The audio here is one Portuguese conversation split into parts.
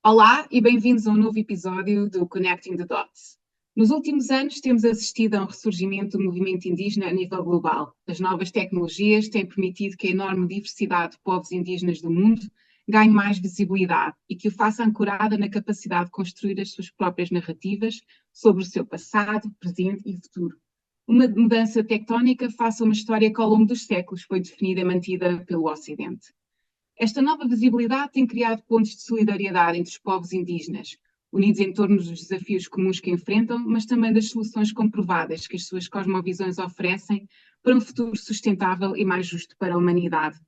Olá e bem-vindos a um novo episódio do Connecting the Dots. Nos últimos anos, temos assistido a um ressurgimento do movimento indígena a nível global. As novas tecnologias têm permitido que a enorme diversidade de povos indígenas do mundo ganhe mais visibilidade e que o faça ancorada na capacidade de construir as suas próprias narrativas sobre o seu passado, presente e futuro. Uma mudança tectónica face a uma história que ao longo dos séculos foi definida e mantida pelo Ocidente. Esta nova visibilidade tem criado pontos de solidariedade entre os povos indígenas, unidos em torno dos desafios comuns que enfrentam, mas também das soluções comprovadas que as suas cosmovisões oferecem para um futuro sustentável e mais justo para a humanidade.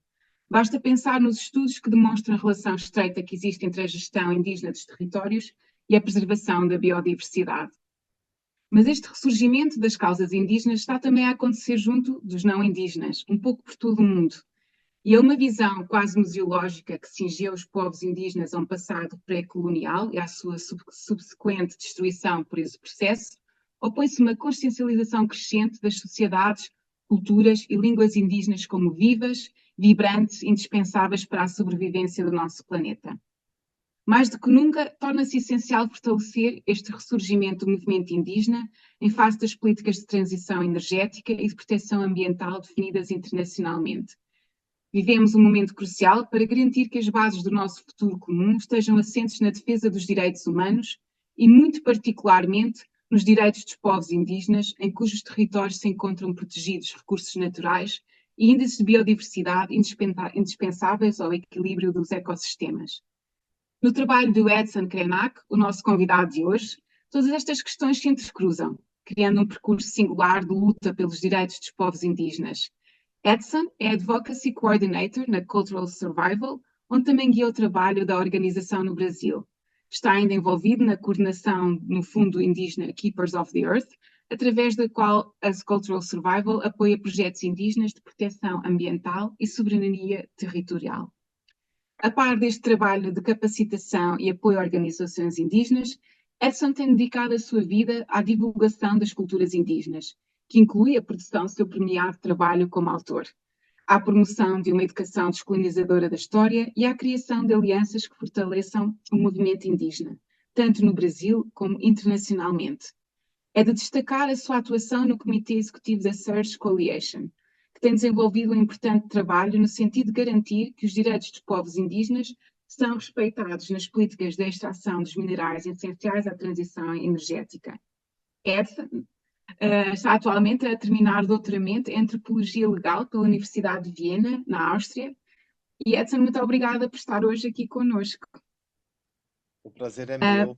Basta pensar nos estudos que demonstram a relação estreita que existe entre a gestão indígena dos territórios e a preservação da biodiversidade. Mas este ressurgimento das causas indígenas está também a acontecer junto dos não indígenas, um pouco por todo o mundo. E é uma visão quase museológica que cingeu os povos indígenas a um passado pré-colonial e à sua subsequente destruição por esse processo, opõe-se uma consciencialização crescente das sociedades, culturas e línguas indígenas como vivas, vibrantes, indispensáveis para a sobrevivência do nosso planeta. Mais do que nunca, torna-se essencial fortalecer este ressurgimento do movimento indígena em face das políticas de transição energética e de proteção ambiental definidas internacionalmente. Vivemos um momento crucial para garantir que as bases do nosso futuro comum estejam assentes na defesa dos direitos humanos e, muito particularmente, nos direitos dos povos indígenas, em cujos territórios se encontram protegidos recursos naturais e índices de biodiversidade indispensáveis ao equilíbrio dos ecossistemas. No trabalho do Edson Krenak, o nosso convidado de hoje, todas estas questões se entrecruzam, criando um percurso singular de luta pelos direitos dos povos indígenas. Edson é Advocacy Coordinator na Cultural Survival, onde também guia o trabalho da organização no Brasil. Está ainda envolvido na coordenação no Fundo Indígena Keepers of the Earth, através da qual a Cultural Survival apoia projetos indígenas de proteção ambiental e soberania territorial. A par deste trabalho de capacitação e apoio a organizações indígenas, Edson tem dedicado a sua vida à divulgação das culturas indígenas, que inclui a produção do seu premiado trabalho como autor, à promoção de uma educação descolonizadora da história e à criação de alianças que fortaleçam o movimento indígena, tanto no Brasil como internacionalmente. É de destacar a sua atuação no Comitê Executivo da Search Coalition, que tem desenvolvido um importante trabalho no sentido de garantir que os direitos dos povos indígenas são respeitados nas políticas de extração dos minerais essenciais à transição energética. Edson está atualmente a terminar doutoramento em Antropologia Legal pela Universidade de Viena, na Áustria. E Edson, muito obrigada por estar hoje aqui conosco. O prazer é meu.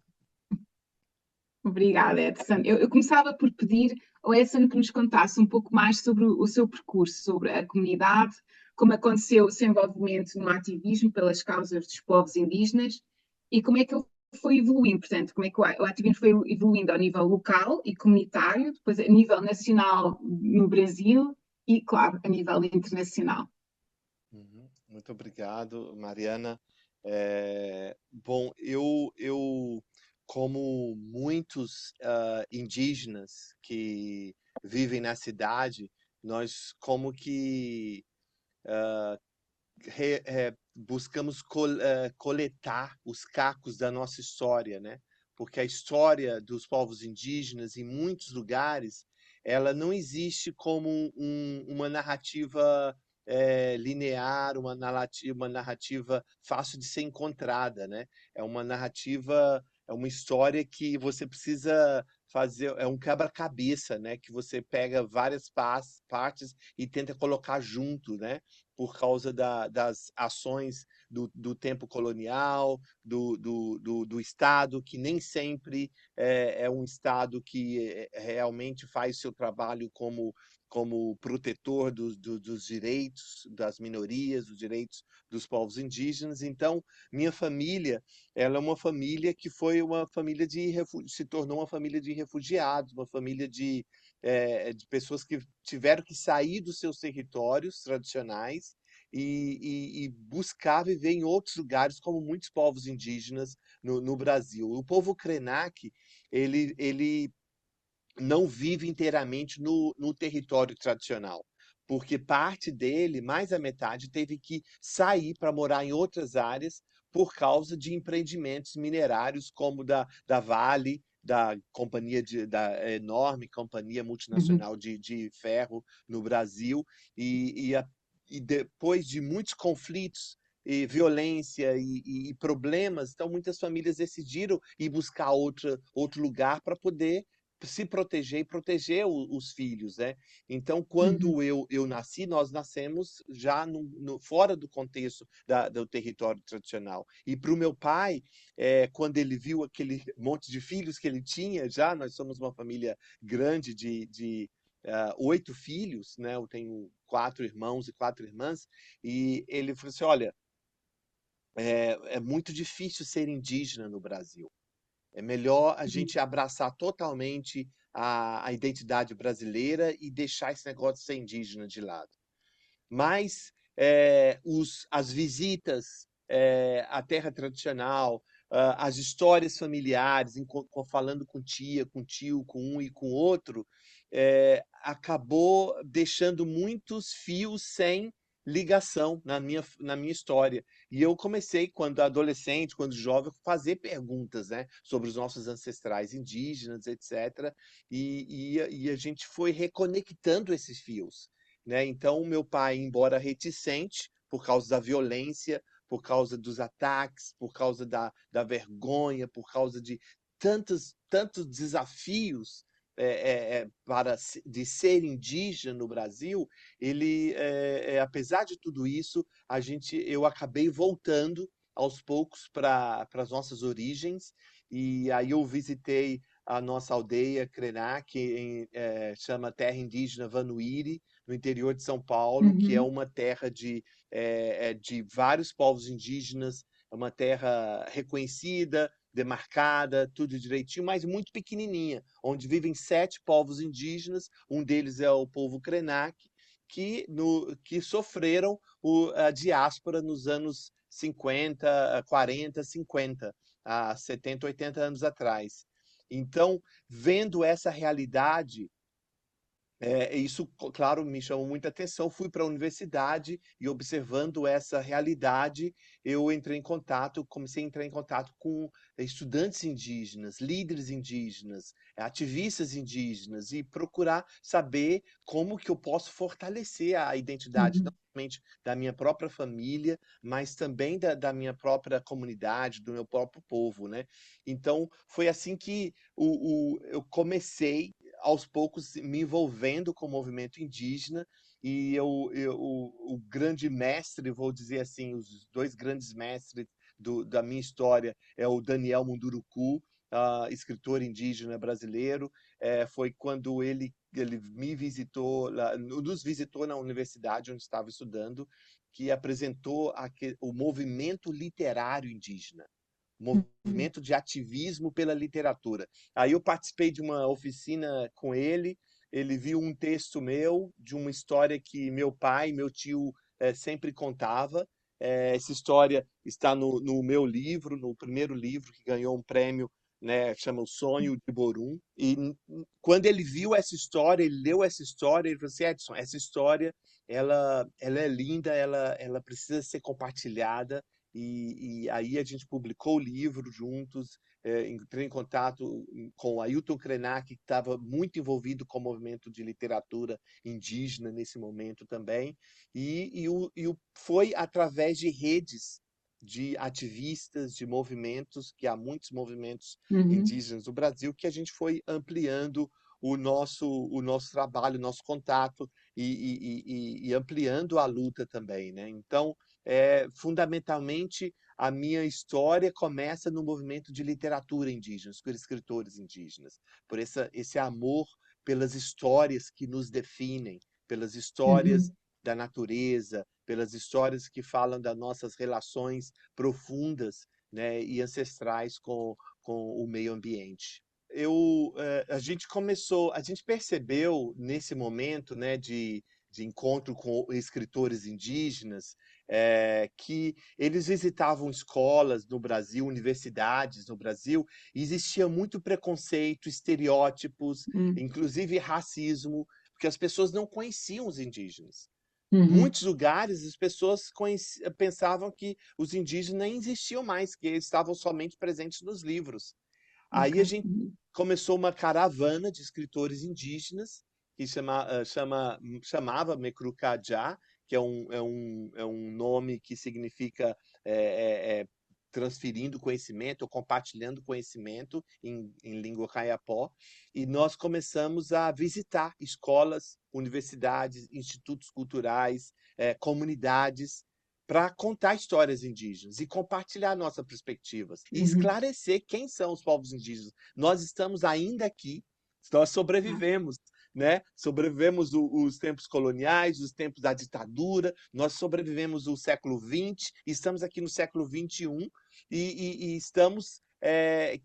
Obrigada, Edson. Eu começava por pedir ao Edson que nos contasse um pouco mais sobre o seu percurso, sobre a comunidade, como aconteceu o seu envolvimento no ativismo pelas causas dos povos indígenas e como é que ele foi evoluindo, portanto, como é que o ativismo foi evoluindo ao nível local e comunitário, depois a nível nacional no Brasil e, claro, a nível internacional. Muito obrigado, Mariana. Bom, eu como muitos indígenas que vivem na cidade, nós como que buscamos coletar os cacos da nossa história, né? Porque a história dos povos indígenas, em muitos lugares, ela não existe como uma narrativa linear, uma narrativa fácil de ser encontrada, né? É uma narrativa, é uma história que você precisa fazer, é um quebra-cabeça, né? Que você pega várias partes e tenta colocar junto, né? Por causa das ações do tempo colonial, do Estado, que nem sempre é um Estado que realmente faz seu trabalho como protetor dos direitos das minorias, dos direitos dos povos indígenas. Então, minha família, ela é uma família que foi uma família se tornou uma família de refugiados, uma família de pessoas que tiveram que sair dos seus territórios tradicionais e buscar viver em outros lugares, como muitos povos indígenas no Brasil. O povo Krenak, ele não vive inteiramente no território tradicional, porque parte dele, mais a metade, teve que sair para morar em outras áreas, por causa de empreendimentos minerários como da Vale, da enorme companhia Uhum. multinacional de ferro no Brasil, e depois de muitos conflitos e violência e problemas, então muitas famílias decidiram ir buscar outro lugar para poder se proteger e proteger os filhos, né? Então, Uhum. quando eu nasci, nós nascemos já fora do contexto do território tradicional. E para o meu pai, quando ele viu aquele monte de filhos que ele tinha, já nós somos uma família grande de 8 filhos, né? Eu tenho 4 irmãos e 4 irmãs, e ele falou assim: olha, é muito difícil ser indígena no Brasil. É melhor a Uhum. gente abraçar totalmente a identidade brasileira e deixar esse negócio de ser indígena de lado. Mas as visitas à terra tradicional, as histórias familiares, falando com tia, com tio, com um e com outro, acabou deixando muitos fios sem ligação na minha história. E eu comecei, quando adolescente, quando jovem, a fazer perguntas, né, sobre os nossos ancestrais indígenas, etc. E a gente foi reconectando esses fios, né? Então, o meu pai, embora reticente, por causa da violência, por causa dos ataques, por causa da vergonha, por causa de tantos desafios de ser indígena no Brasil, apesar de tudo isso, eu acabei voltando aos poucos para as nossas origens, e aí eu visitei a nossa aldeia Krenak, chama Terra Indígena Vanuiri, no interior de São Paulo, que é Uhum. uma terra de vários povos indígenas, é uma terra reconhecida, demarcada, tudo direitinho, mas muito pequenininha, onde vivem 7 povos indígenas, um deles é o povo Krenak, que sofreram a diáspora nos anos 50, 40, 50, há 70, 80 anos atrás. Então, vendo essa realidade, isso, claro, me chamou muita atenção. Fui para a universidade e, observando essa realidade, comecei a entrar em contato com estudantes indígenas, líderes indígenas, ativistas indígenas, e procurar saber como que eu posso fortalecer a identidade, não Uhum. somente da minha própria família, mas também da minha própria comunidade, do meu próprio povo, né? Então, foi assim que eu comecei aos poucos me envolvendo com o movimento indígena, e o grande mestre, vou dizer assim, os 2 grandes mestres da minha história é o Daniel Munduruku, escritor indígena brasileiro. Foi quando ele me visitou, nos visitou na universidade onde estava estudando, que apresentou o movimento literário indígena, Uhum. movimento de ativismo pela literatura. Aí eu participei de uma oficina com ele viu um texto meu, de uma história que meu pai, meu tio sempre contava. Essa história está no meu livro, no primeiro livro que ganhou um prêmio, né, chama O Sonho de Borum. E quando ele viu essa história, ele leu essa história, ele falou assim: Edson, essa história ela é linda, ela precisa ser compartilhada. E aí a gente publicou o livro juntos, entrei em contato com o Ailton Krenak, que estava muito envolvido com o movimento de literatura indígena nesse momento também, foi através de redes de ativistas, de movimentos, que há muitos movimentos Uhum. indígenas no Brasil, que a gente foi ampliando o nosso trabalho, o nosso contato, e ampliando a luta também, né? Então, fundamentalmente, a minha história começa no movimento de literatura indígena, por escritores indígenas, por esse amor pelas histórias que nos definem, pelas histórias Uhum. da natureza, pelas histórias que falam das nossas relações profundas, né, e ancestrais com o meio ambiente. A gente percebeu nesse momento, né, de encontro com escritores indígenas, que eles visitavam escolas no Brasil, universidades no Brasil, e existia muito preconceito, estereótipos, Uhum. inclusive racismo, porque as pessoas não conheciam os indígenas. Uhum. Muitos lugares as pessoas pensavam que os indígenas nem existiam mais, que eles estavam somente presentes nos livros. Ok. Aí a gente Uhum. começou uma caravana de escritores indígenas que chamava Mecrucajá, que é um nome que significa transferindo conhecimento ou compartilhando conhecimento em língua caiapó. E nós começamos a visitar escolas, universidades, institutos culturais, comunidades, para contar histórias indígenas e compartilhar nossas perspectivas e Uhum. esclarecer quem são os povos indígenas. Nós estamos ainda aqui, nós Ah, sobrevivemos, né? Sobrevivemos os tempos coloniais, os tempos da ditadura, nós sobrevivemos o século XX, estamos aqui no século XXI e estamos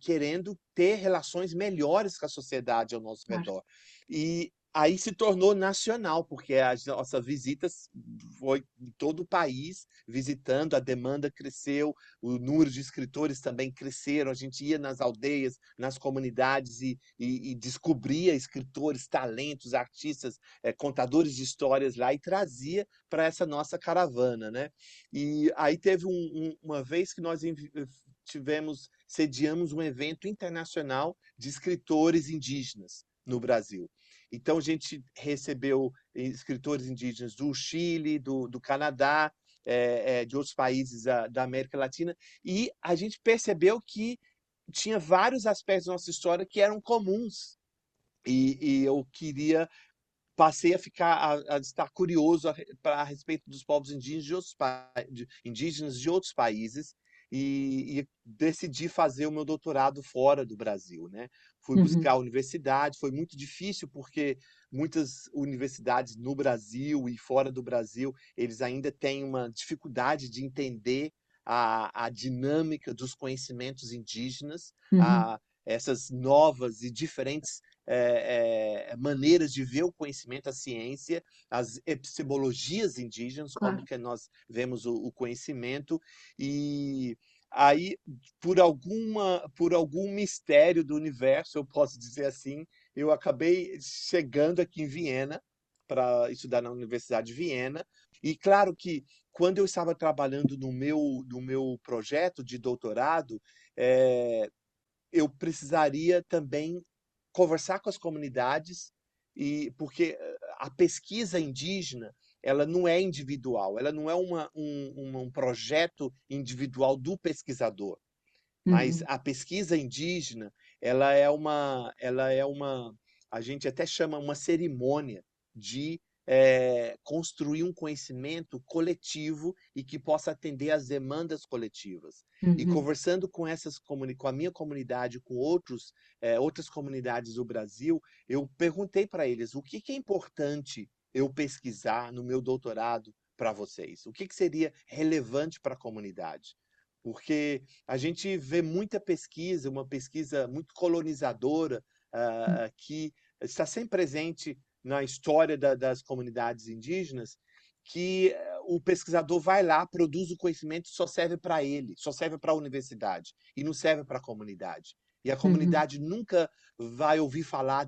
querendo ter relações melhores com a sociedade ao nosso claro. redor. E aí se tornou nacional, porque as nossas visitas foi em todo o país, visitando, a demanda cresceu, o número de escritores também cresceram, a gente ia nas aldeias, nas comunidades e descobria escritores, talentos, artistas, contadores de histórias lá e trazia para essa nossa caravana, né? E aí teve uma vez que nós sediamos um evento internacional de escritores indígenas no Brasil. Então a gente recebeu escritores indígenas do Chile, do Canadá, de outros países da América Latina, e a gente percebeu que tinha vários aspectos da nossa história que eram comuns. E eu passei a ficar, a estar curioso a respeito dos povos indígenas indígenas de outros países e decidi fazer o meu doutorado fora do Brasil, né? Fui buscar Uhum. a universidade, foi muito difícil porque muitas universidades no Brasil e fora do Brasil, eles ainda têm uma dificuldade de entender a dinâmica dos conhecimentos indígenas, Uhum. essas novas e diferentes maneiras de ver o conhecimento, a ciência, as epistemologias indígenas, como Claro. que nós vemos o conhecimento, e aí, por algum mistério do universo, eu posso dizer assim, eu acabei chegando aqui em Viena, para estudar na Universidade de Viena, e claro que quando eu estava trabalhando no meu projeto de doutorado, eu precisaria também conversar com as comunidades e porque a pesquisa indígena ela não é individual, ela não é um projeto individual do pesquisador, mas Uhum. a pesquisa indígena ela é uma a gente até chama uma cerimônia de construir um conhecimento coletivo e que possa atender às demandas coletivas. E Uhum. conversando com a minha comunidade, com outras comunidades do Brasil, eu perguntei para eles o que é importante eu pesquisar no meu doutorado para vocês? O que seria relevante para a comunidade? Porque a gente vê muita pesquisa, uma pesquisa muito colonizadora, que está sempre presente na história das comunidades indígenas, que o pesquisador vai lá, produz o conhecimento, só serve para ele, só serve para a universidade e não serve para a comunidade. E a Uhum. comunidade nunca vai ouvir falar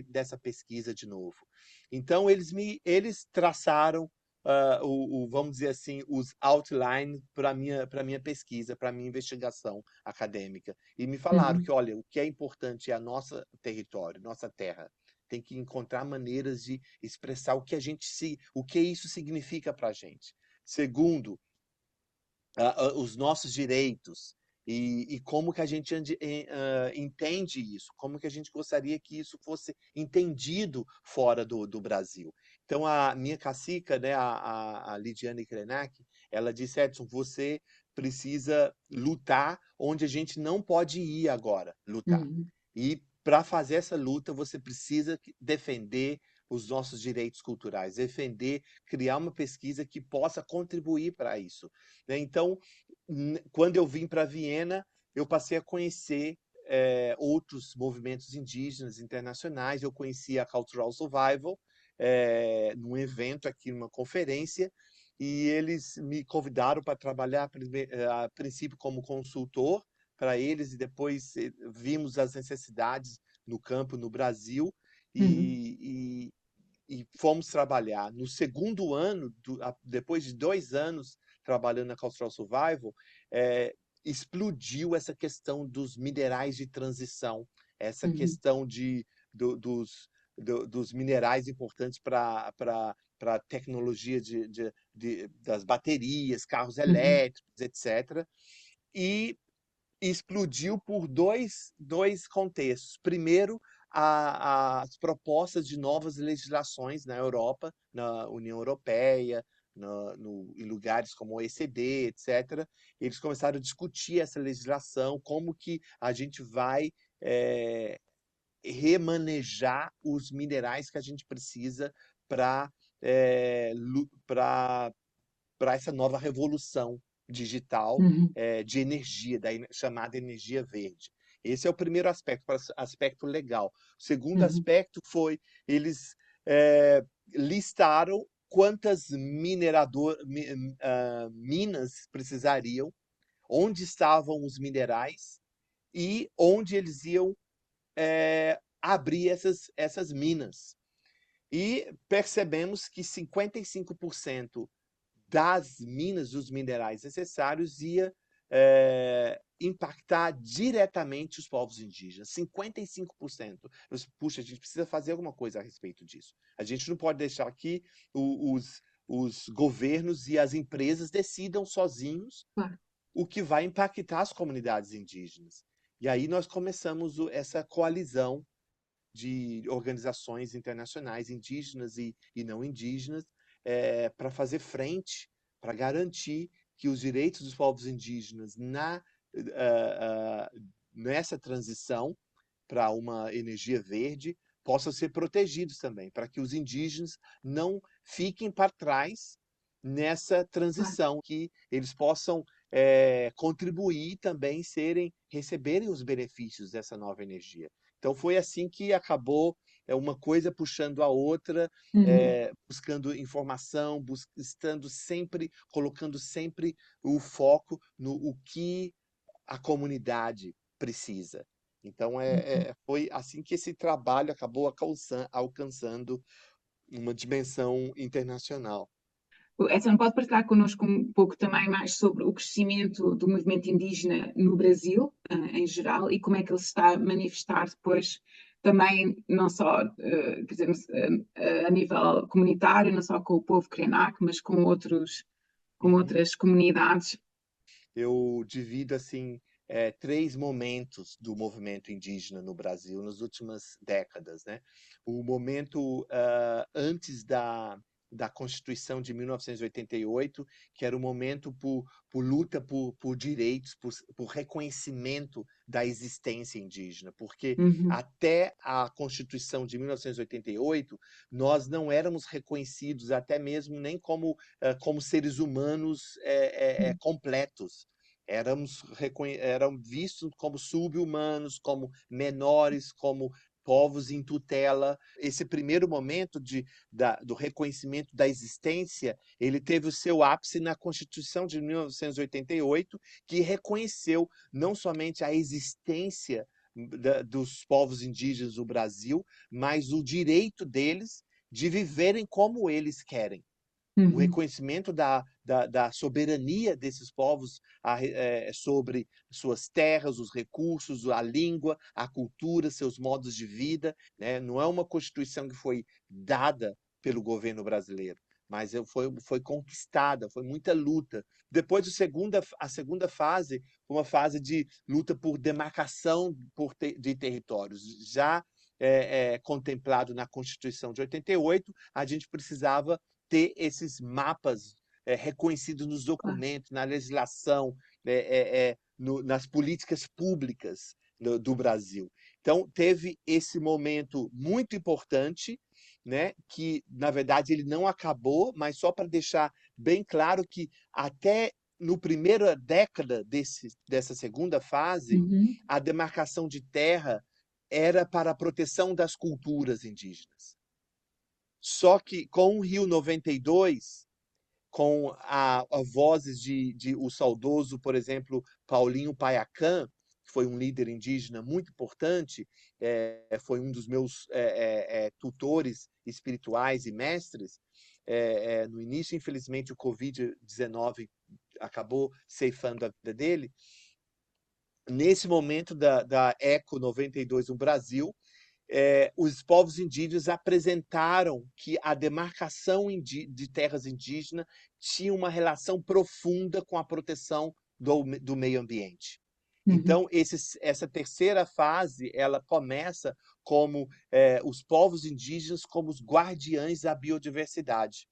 dessa pesquisa de novo. Então eles traçaram vamos dizer assim, os outlines para minha pesquisa, para minha investigação acadêmica. E me falaram Uhum. que, olha, o que é importante é a nossa território, nossa terra. Tem que encontrar maneiras de expressar o que isso significa para a gente. Segundo, os nossos direitos e como que a gente entende isso, como que a gente gostaria que isso fosse entendido fora do Brasil. Então, a minha cacica, né, a Lidiane Krenak, ela disse, Edson, você precisa lutar onde a gente não pode ir agora, lutar. Uhum. E para fazer essa luta, você precisa defender os nossos direitos culturais, defender, criar uma pesquisa que possa contribuir para isso, né? Então, quando eu vim para Viena, eu passei a conhecer outros movimentos indígenas internacionais. Eu conheci a Cultural Survival num evento aqui, numa conferência, e eles me convidaram para trabalhar a princípio como consultor para eles e depois vimos as necessidades no campo no Brasil Uhum. e e fomos trabalhar. No segundo ano, depois de 2 anos trabalhando na Cultural Survival, explodiu essa questão dos minerais de transição, essa Uhum, questão dos minerais importantes para a tecnologia das baterias, carros uhum, elétricos, etc. E explodiu por dois contextos. Primeiro, as propostas de novas legislações na Europa, na União Europeia, em lugares como o OECD, etc. Eles começaram a discutir essa legislação, como que a gente vai remanejar os minerais que a gente precisa para essa nova revolução digital uhum, de energia, chamada energia verde. Esse é o primeiro aspecto, aspecto legal. O segundo uhum. aspecto foi eles listaram quantas minas precisariam, onde estavam os minerais e onde eles iam abrir essas minas. E percebemos que 55% das minas, dos minerais necessários, ia impactar diretamente os povos indígenas. 55%. Puxa, a gente precisa fazer alguma coisa a respeito disso. A gente não pode deixar que os governos e as empresas decidam sozinhos Claro. o que vai impactar as comunidades indígenas. E aí nós começamos essa coalizão de organizações internacionais indígenas e não indígenas para fazer frente, para garantir que os direitos dos povos indígenas nessa transição para uma energia verde possam ser protegidos também, para que os indígenas não fiquem para trás nessa Claro. transição, que eles possam contribuir e também receberem os benefícios dessa nova energia. Então foi assim que acabou uma coisa puxando a outra, Uhum. buscando informação, colocando sempre o foco no o que a comunidade precisa. Então Uhum. foi assim que esse trabalho acabou alcançando uma dimensão internacional. Edson, pode partilhar connosco um pouco também mais sobre o crescimento do movimento indígena no Brasil, em geral, e como é que ele se está a manifestar depois também, não só, quer dizer, a nível comunitário, não só com o povo Krenak, mas com Uhum. outras comunidades. Eu divido assim 3 momentos do movimento indígena no Brasil nas últimas décadas, né? O momento antes da Constituição de 1988, que era o momento por luta por direitos, por reconhecimento da existência indígena, porque Uhum, até a Constituição de 1988 nós não éramos reconhecidos até mesmo nem como seres humanos completos. Eram vistos como sub-humanos, como menores, como povos em tutela. Esse primeiro momento do reconhecimento da existência, ele teve o seu ápice na Constituição de 1988, que reconheceu não somente a existência dos povos indígenas do Brasil, mas o direito deles de viverem como eles querem, o uhum, reconhecimento da soberania desses povos sobre suas terras, os recursos, a língua, a cultura, seus modos de vida. Né? Não é uma Constituição que foi dada pelo governo brasileiro, mas foi conquistada, foi muita luta. Depois, a segunda fase foi uma fase de luta por demarcação de territórios. Já contemplado na Constituição de 88, a gente precisava ter esses mapas reconhecidos nos claro. documentos, na legislação, nas políticas públicas do Brasil. Então, teve esse momento muito importante, né, que, na verdade, ele não acabou, mas só para deixar bem claro que até no primeira década dessa segunda fase, Uhum, a demarcação de terra era para a proteção das culturas indígenas. Só que com o Rio 92, com a vozes de o saudoso, por exemplo, Paulinho Paiacã, que foi um líder indígena muito importante, foi um dos meus tutores espirituais e mestres. No início, infelizmente, o Covid-19 acabou ceifando a vida dele. Nesse momento da Eco 92 no Brasil, os povos indígenas apresentaram que a demarcação de terras indígenas tinha uma relação profunda com a proteção do meio ambiente. Então, essa terceira fase, ela começa como os povos indígenas como os guardiães da biodiversidade.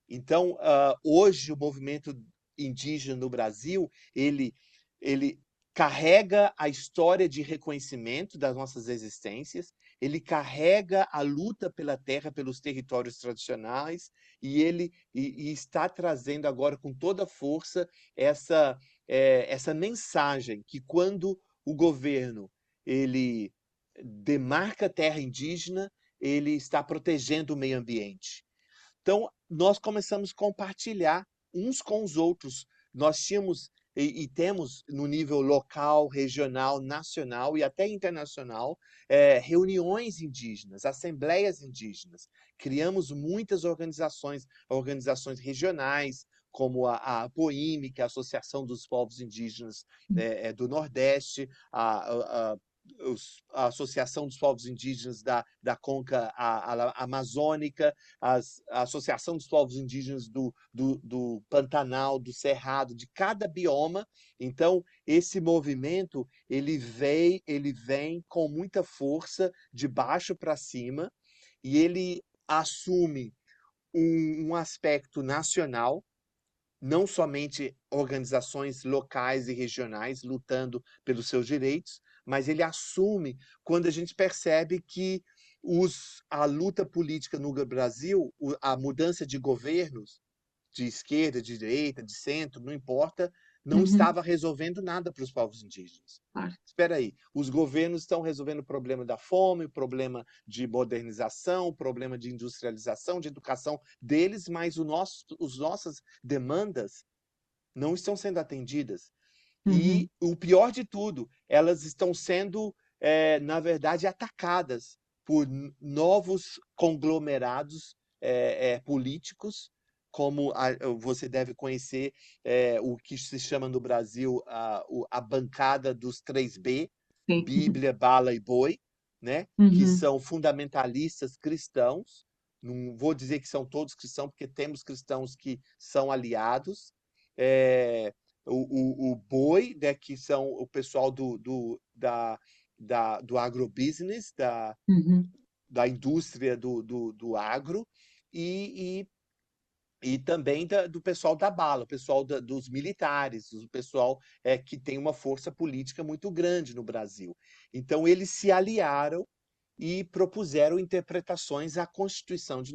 Então, hoje, o movimento indígena no Brasil, ele carrega a história de reconhecimento das nossas existências, ele carrega a luta pela terra, pelos territórios tradicionais, e ele está trazendo agora com toda força essa mensagem que quando o governo ele demarca terra indígena, ele está protegendo o meio ambiente. Então, nós começamos a compartilhar uns com os outros. Nós tínhamos e temos no nível local, regional, nacional e até internacional, reuniões indígenas, assembleias indígenas. Criamos muitas organizações regionais, como a APOIME, que é a Associação dos Povos Indígenas do Nordeste, a Associação dos Povos Indígenas da Conca Amazônica, a Associação dos Povos Indígenas do Pantanal, do Cerrado, de cada bioma. Então, esse movimento ele vem com muita força de baixo para cima e ele assume um aspecto nacional, não somente organizações locais e regionais lutando pelos seus direitos, mas ele assume quando a gente percebe que a luta política no Brasil, a mudança de governos, de esquerda, de direita, de centro, não importa, não estava resolvendo nada para os povos indígenas. Claro. Espera aí, os governos estão resolvendo o problema da fome, o problema de modernização, o problema de industrialização, de educação deles, mas as nossas demandas não estão sendo atendidas. E o pior de tudo, elas estão sendo, na verdade, atacadas por novos conglomerados políticos, como você deve conhecer o que se chama no Brasil a bancada dos 3B, Sim. Bíblia, Bala e Boi, né? Que são fundamentalistas cristãos. Não vou dizer que são todos cristãos, porque temos cristãos que são aliados. O Boi, né, que são o pessoal do agrobusiness, da indústria do agro, e também do pessoal da bala, o pessoal dos militares, o pessoal que tem uma força política muito grande no Brasil. Então, eles se aliaram e propuseram interpretações à Constituição de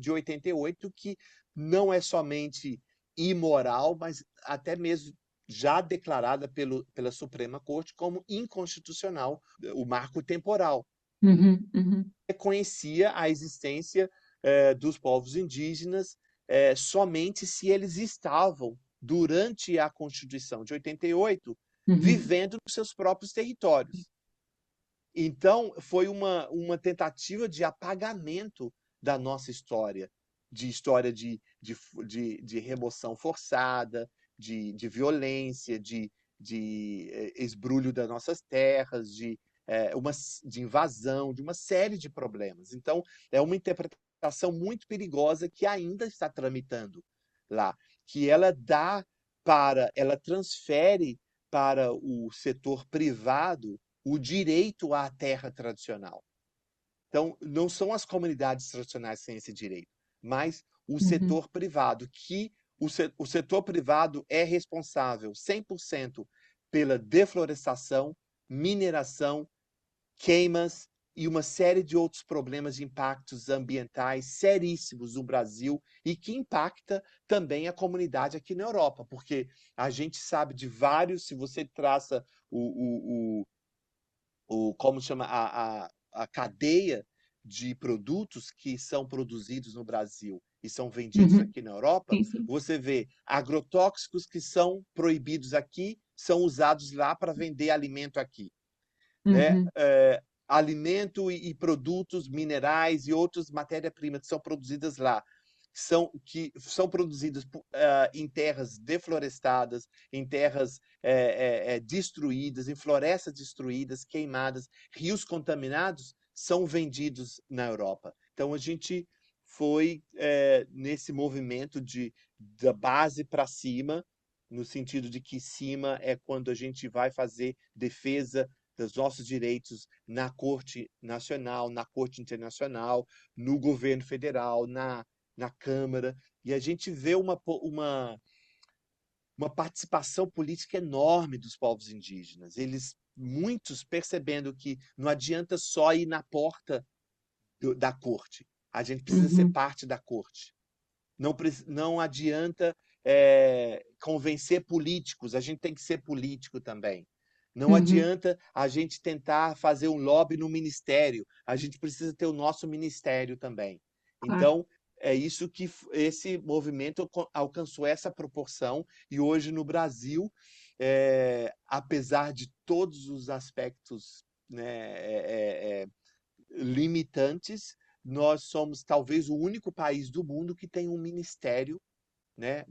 88, que não é somente imoral, mas até mesmo já declarada pela Suprema Corte como inconstitucional, o marco temporal. Reconhecia a existência dos povos indígenas somente se eles estavam, durante a Constituição de 88, vivendo nos seus próprios territórios. Então, foi uma tentativa de apagamento da nossa história de remoção forçada, de violência, de esbrulho das nossas terras, de invasão, de uma série de problemas. Então, é uma interpretação muito perigosa que ainda está tramitando lá, que ela transfere para o setor privado o direito à terra tradicional. Então, não são as comunidades tradicionais sem esse direito, mas o setor privado, que o setor privado é responsável 100% pela deflorestação, mineração, queimas e uma série de outros problemas de impactos ambientais seríssimos no Brasil e que impacta também a comunidade aqui na Europa, porque a gente sabe de vários, se você traça como chama a cadeia de produtos que são produzidos no Brasil e são vendidos Uhum. aqui na Europa, Sim, sim. você vê agrotóxicos que são proibidos aqui, são usados lá para vender alimento aqui, né? Uhum. Alimento e produtos minerais e outras matérias-primas que são produzidas lá, que são produzidas em terras deflorestadas, em terras destruídas, em florestas destruídas, queimadas, rios contaminados, são vendidos na Europa. Então, a gente foi nesse movimento da base para cima, no sentido de que cima é quando a gente vai fazer defesa dos nossos direitos na Corte Nacional, na Corte Internacional, no governo federal, na Câmara, e a gente vê uma participação política enorme dos povos indígenas. Eles, muitos, percebendo que não adianta só ir na porta da corte, a gente precisa ser Uhum. parte da corte. Não adianta convencer políticos, a gente tem que ser político também. Não Uhum. adianta a gente tentar fazer um lobby no ministério, a gente precisa ter o nosso ministério também. Claro. Então, é isso que esse movimento alcançou essa proporção, e hoje no Brasil, apesar de todos os aspectos, né, limitantes, nós somos talvez o único país do mundo que tem um ministério, né,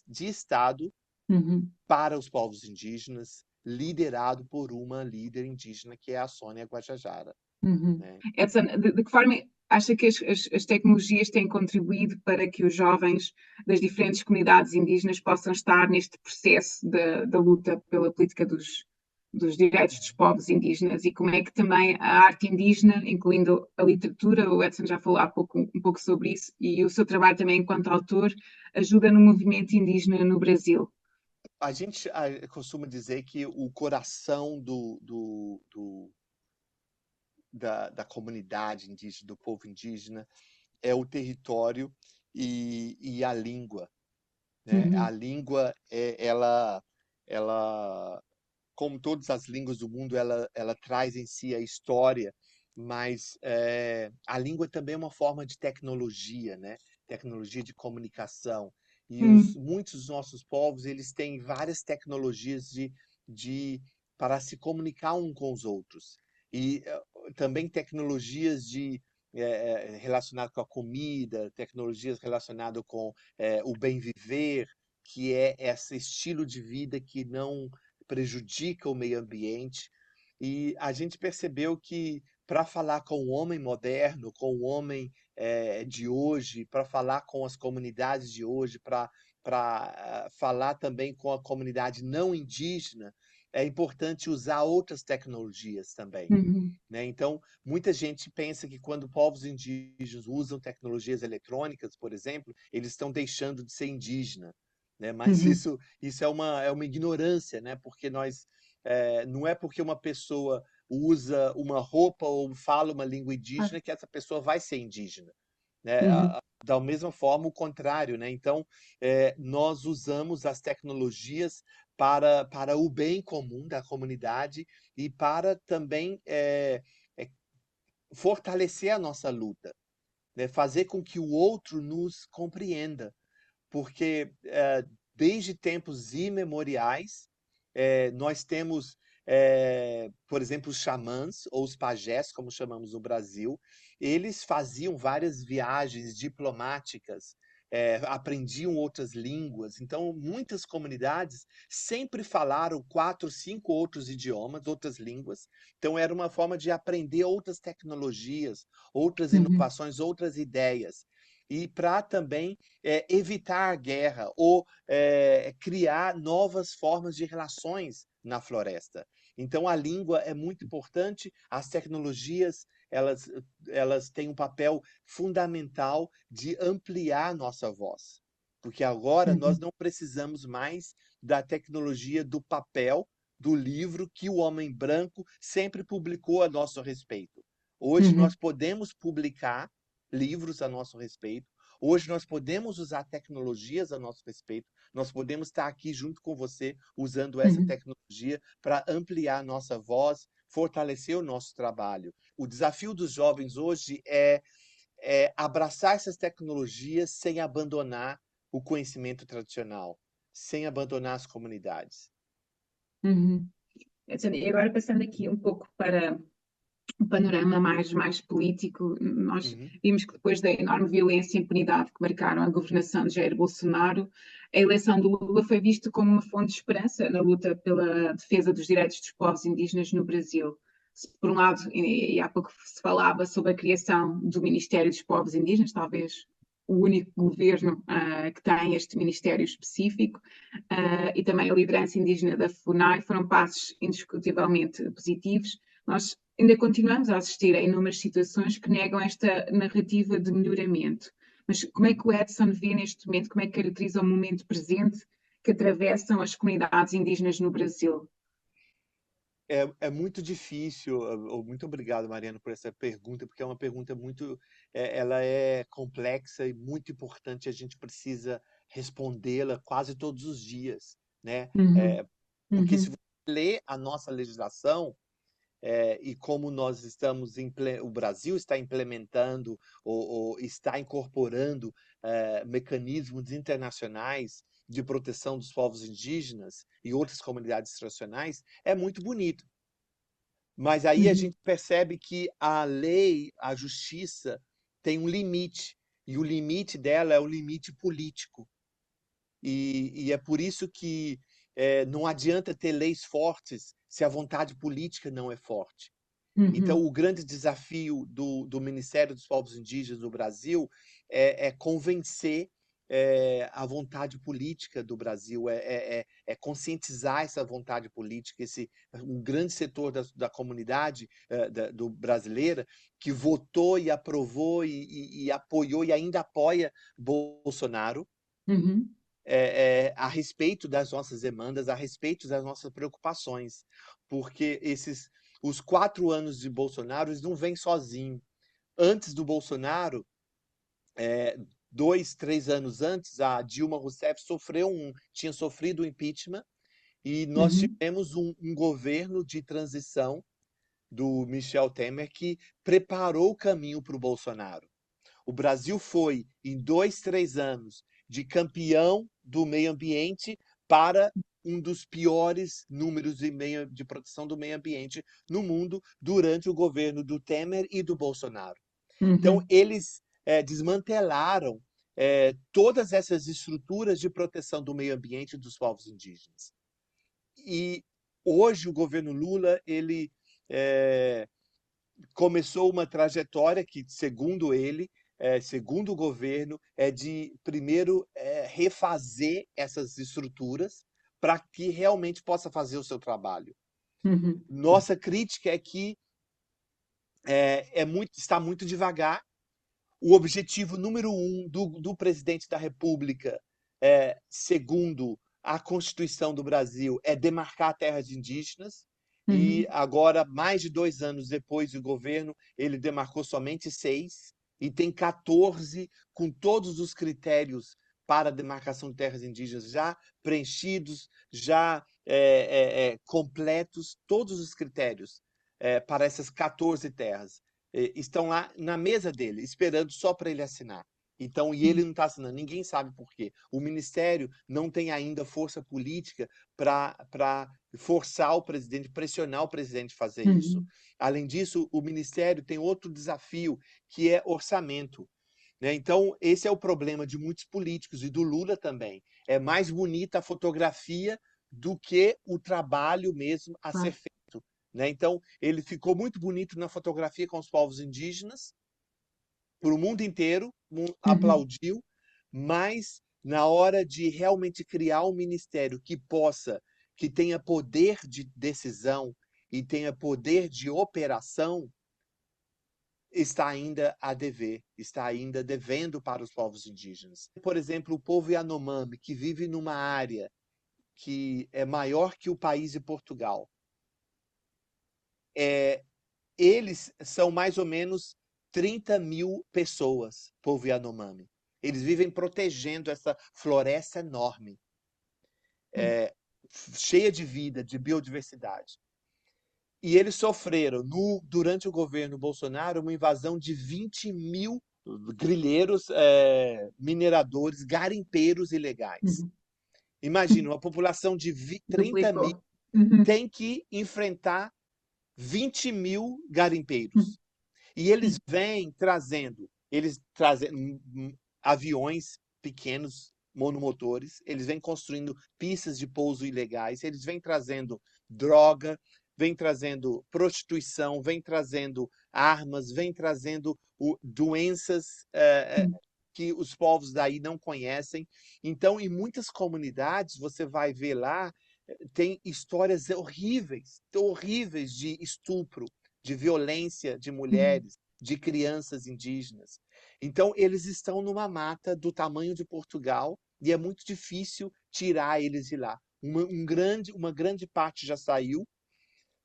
de Estado Uhum. para os povos indígenas, liderado por uma líder indígena, que é a Sônia Guajajara, Uhum. né? Edson, de que forma acha que as tecnologias têm contribuído para que os jovens das diferentes comunidades indígenas possam estar neste processo da luta pela política dos direitos dos povos indígenas, e como é que também a arte indígena, incluindo a literatura, o Edson já falou há pouco, um pouco sobre isso, e o seu trabalho também enquanto autor, ajuda no movimento indígena no Brasil? A gente costuma dizer que o coração da comunidade indígena, do povo indígena, é o território e a língua, né? A Uhum. língua, ela, como todas as línguas do mundo, ela traz em si a história, mas a língua também é uma forma de tecnologia, né? Tecnologia de comunicação. E Uhum. muitos dos nossos povos, eles têm várias tecnologias de, para se comunicar um com os outros. E também tecnologias relacionadas com a comida, tecnologias relacionadas com o bem viver, que é esse estilo de vida que não prejudica o meio ambiente. E a gente percebeu que para falar com o homem moderno, com o homem de hoje, para falar com as comunidades de hoje, para falar também com a comunidade não indígena, é importante usar outras tecnologias também, Uhum. né? Então, muita gente pensa que quando povos indígenas usam tecnologias eletrônicas, por exemplo, eles estão deixando de ser indígena, né? Mas Uhum. isso é uma ignorância, né? Porque não é porque uma pessoa usa uma roupa ou fala uma língua Claro. indígena que essa pessoa vai ser indígena, né? Uhum. Da mesma forma, o contrário, né? Então, nós usamos as tecnologias para o bem comum da comunidade e para também fortalecer a nossa luta, né? Fazer com que o outro nos compreenda, porque desde tempos imemoriais nós temos, por exemplo, os xamãs ou os pajés, como chamamos no Brasil, eles faziam várias viagens diplomáticas, aprendiam outras línguas. Então, muitas comunidades sempre falaram 4, 5 outros idiomas, outras línguas. Então, era uma forma de aprender outras tecnologias, outras Uhum. inovações, outras ideias. E para também evitar a guerra ou criar novas formas de relações na floresta. Então, a língua é muito importante, as tecnologias elas têm um papel fundamental de ampliar a nossa voz, porque agora nós Uhum. não precisamos mais da tecnologia do papel, do livro que o homem branco sempre publicou a nosso respeito. Hoje nós Uhum. podemos publicar livros a nosso respeito. Hoje nós podemos usar tecnologias a nosso respeito, nós podemos estar aqui junto com você usando essa Uhum. tecnologia para ampliar a nossa voz, fortalecer o nosso trabalho. O desafio dos jovens hoje abraçar essas tecnologias sem abandonar o conhecimento tradicional, sem abandonar as comunidades. Uhum. E agora passando aqui um pouco para um panorama mais político, nós Uhum. vimos que depois da enorme violência e impunidade que marcaram a governação de Jair Bolsonaro, a eleição do Lula foi vista como uma fonte de esperança na luta pela defesa dos direitos dos povos indígenas no Brasil. Por um lado, e há pouco se falava sobre a criação do Ministério dos Povos Indígenas, talvez o único governo que tem este ministério específico, e também a liderança indígena da FUNAI, foram passos indiscutivelmente positivos. Nós ainda continuamos a assistir a inúmeras situações que negam esta narrativa de melhoramento. Mas como é que o Edson vê neste momento, como é que caracteriza o momento presente que atravessam as comunidades indígenas no Brasil? É muito difícil. Muito obrigado, Mariana, por essa pergunta, porque é uma pergunta muito, ela é complexa e muito importante. A gente precisa respondê-la quase todos os dias, né? Uhum, Porque se uhum, você lê a nossa legislação, e como o Brasil está implementando ou está incorporando mecanismos internacionais de proteção dos povos indígenas e outras comunidades tradicionais, é muito bonito. Mas aí a uhum, gente percebe que a lei, a justiça, tem um limite, e o limite dela é o limite político. E é por isso que não adianta ter leis fortes se a vontade política não é forte. Então, uhum, o grande desafio do Ministério dos Povos Indígenas no Brasil é convencer a vontade política do Brasil, é conscientizar essa vontade política, um grande setor da comunidade brasileira que votou e aprovou e apoiou e ainda apoia Bolsonaro, uhum, a respeito das nossas demandas, a respeito das nossas preocupações, porque os 4 anos de Bolsonaro, eles não vêm sozinhos. Antes do Bolsonaro, 2, 3 anos antes, a Dilma Rousseff tinha sofrido um impeachment, e nós uhum, tivemos um governo de transição do Michel Temer que preparou o caminho para o Bolsonaro. O Brasil foi, em 2, 3 anos, de campeão do meio ambiente para um dos piores números de proteção do meio ambiente no mundo durante o governo do Temer e do Bolsonaro. Então, uhum, eles desmantelaram todas essas estruturas de proteção do meio ambiente dos povos indígenas. E hoje o governo Lula ele começou uma trajetória que, segundo ele, segundo o governo, é de primeiro refazer essas estruturas para que realmente possa fazer o seu trabalho. uhum, Nossa crítica é que está muito devagar. O objetivo número 1 do presidente da República, segundo a Constituição do Brasil, é demarcar terras indígenas. E uhum, agora, mais de 2 anos depois do governo, ele demarcou somente 6 e tem 14 com todos os critérios para a demarcação de terras indígenas já preenchidos, já completos, todos os critérios para essas 14 terras estão lá na mesa dele, esperando só para ele assinar. Então, e ele uhum, não está assinando, ninguém sabe por quê. O Ministério não tem ainda força política para forçar o presidente, pressionar o presidente a fazer isso. uhum, Além disso, o Ministério tem outro desafio, que é orçamento. Né? Então, esse é o problema de muitos políticos e do Lula também. É mais bonita a fotografia do que o trabalho mesmo a ser claro, feito. Né? Então, ele ficou muito bonito na fotografia com os povos indígenas, para o mundo inteiro, uhum, aplaudiu, mas na hora de realmente criar um ministério que tenha poder de decisão e tenha poder de operação, está ainda a dever, está ainda devendo para os povos indígenas. Por exemplo, o povo Yanomami, que vive numa área que é maior que o país de Portugal, eles são mais ou menos 30.000 pessoas, povo Yanomami. Eles vivem protegendo essa floresta enorme, uhum, cheia de vida, de biodiversidade. E eles sofreram, durante o governo Bolsonaro, uma invasão de 20.000 grileiros, mineradores, garimpeiros ilegais. Uhum. Imagina, uma população de 30 mil Duplicou. Uhum. tem que enfrentar 20 mil Uhum. garimpeiros. E eles trazem aviões pequenos, monomotores, eles vêm construindo pistas de pouso ilegais, eles vêm trazendo droga, vêm trazendo prostituição, vêm trazendo armas, vêm trazendo doenças Uhum. que os povos daí não conhecem. Então, em muitas comunidades, você vai ver lá, tem histórias horríveis, horríveis de estupro, de violência de Uhum. mulheres, de crianças indígenas. Então, eles estão numa mata do tamanho de Portugal e é muito difícil tirar eles de lá. Uma grande parte já saiu,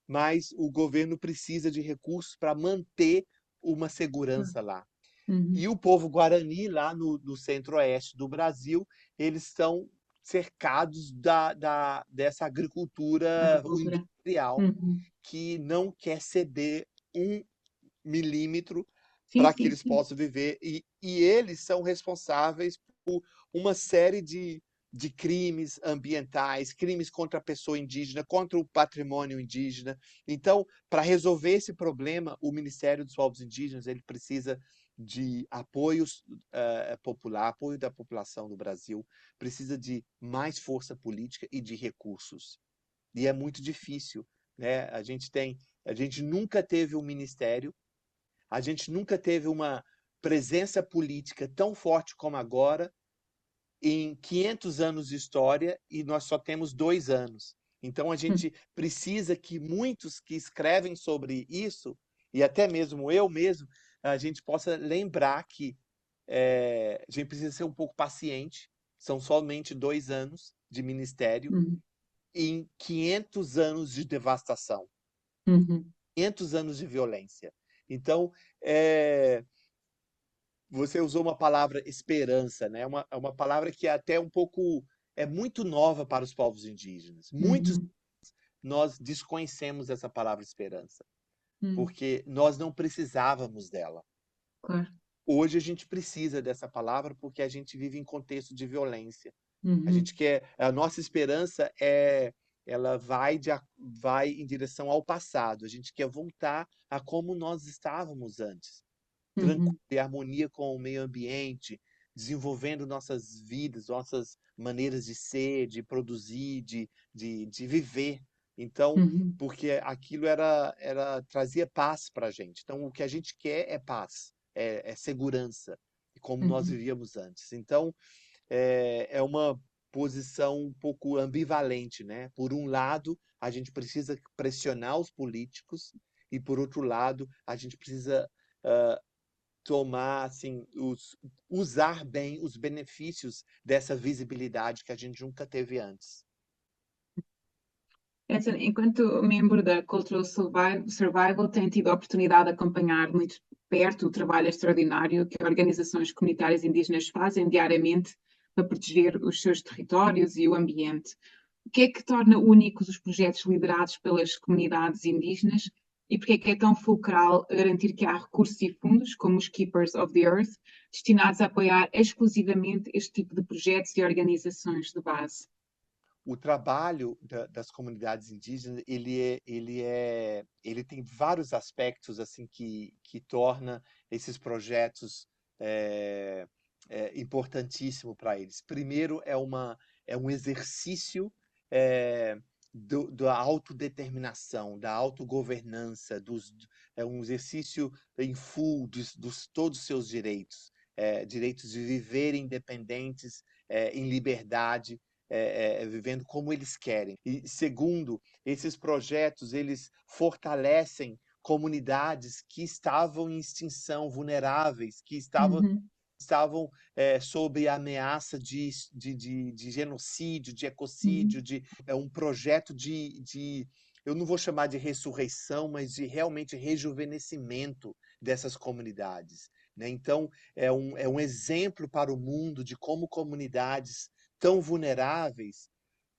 mas o governo precisa de recursos para manter uma segurança lá. Uhum. E o povo guarani, lá no centro-oeste do Brasil, eles estão cercados dessa agricultura Agricultura. industrial Uhum. que não quer ceder 1 milímetro Sim, para que sim, eles sim. possam viver. E eles são responsáveis por uma série de crimes ambientais, crimes contra a pessoa indígena, contra o patrimônio indígena. Então, para resolver esse problema, o Ministério dos Povos Indígenas ele precisa de apoios popular, apoio da população do Brasil, precisa de mais força política e de recursos. E é muito difícil, né? A gente nunca teve um ministério, a gente nunca teve uma presença política tão forte como agora em 500 anos de história e nós só temos 2 anos. Então a Uhum. gente precisa que muitos que escrevem sobre isso e até mesmo eu mesmo a gente possa lembrar que a gente precisa ser um pouco paciente. São somente 2 anos de ministério Uhum. em 500 anos de devastação, Uhum. 500 anos de violência. Então, é, você usou uma palavra esperança, né? É uma palavra que é até um pouco, é muito nova para os povos indígenas. Muitos Uhum. nós desconhecemos essa palavra esperança, Uhum. porque nós não precisávamos dela. Claro. Hoje a gente precisa dessa palavra porque a gente vive em contexto de violência. A Uhum. gente quer, a nossa esperança ela vai em direção ao passado. A gente quer voltar a como nós estávamos antes, tranquilo, Uhum. em harmonia com o meio ambiente, desenvolvendo nossas vidas, nossas maneiras de ser, de produzir, de viver. Então, Uhum. porque aquilo trazia paz para a gente. Então, o que a gente quer é paz, é segurança, como nós Uhum. vivíamos antes. Então, é uma posição um pouco ambivalente, né? Por um lado, a gente precisa pressionar os políticos e, por outro lado, a gente precisa tomar, assim, usar bem os benefícios dessa visibilidade que a gente nunca teve antes. Edson, enquanto membro da Cultural Survival, tem tido a oportunidade de acompanhar muito perto o trabalho extraordinário que organizações comunitárias indígenas fazem diariamente para proteger os seus territórios e o ambiente. O que é que torna únicos os projetos liderados pelas comunidades indígenas e por que é tão fulcral garantir que há recursos e fundos, como os Keepers of the Earth, destinados a apoiar exclusivamente este tipo de projetos e organizações de base? O trabalho das comunidades indígenas, ele tem vários aspectos assim que torna esses projetos é, importantíssimo para eles. Primeiro, é um exercício é, da autodeterminação, da autogovernança, é um exercício em full dos todos os seus direitos, direitos de viver independentes, em liberdade, vivendo como eles querem. E segundo, esses projetos eles fortalecem comunidades que estavam em extinção, vulneráveis, que Uhum. estavam sob a ameaça de genocídio, de ecocídio, Uhum. é um projeto eu não vou chamar de ressurreição, mas de realmente rejuvenescimento dessas comunidades. Né? Então, é um exemplo para o mundo de como comunidades tão vulneráveis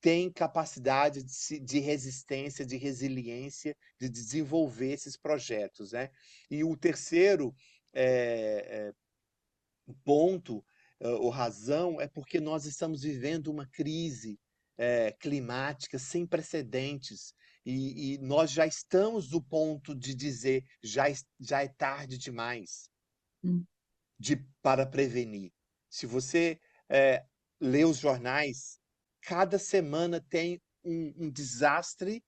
têm capacidade de resistência, de resiliência, de desenvolver esses projetos. Né? E o terceiro ponto, ou razão, é porque nós estamos vivendo uma crise climática sem precedentes e nós já estamos no ponto de dizer já é tarde demais Hum. para prevenir. Se você eh, lê os jornais, cada semana tem um desastre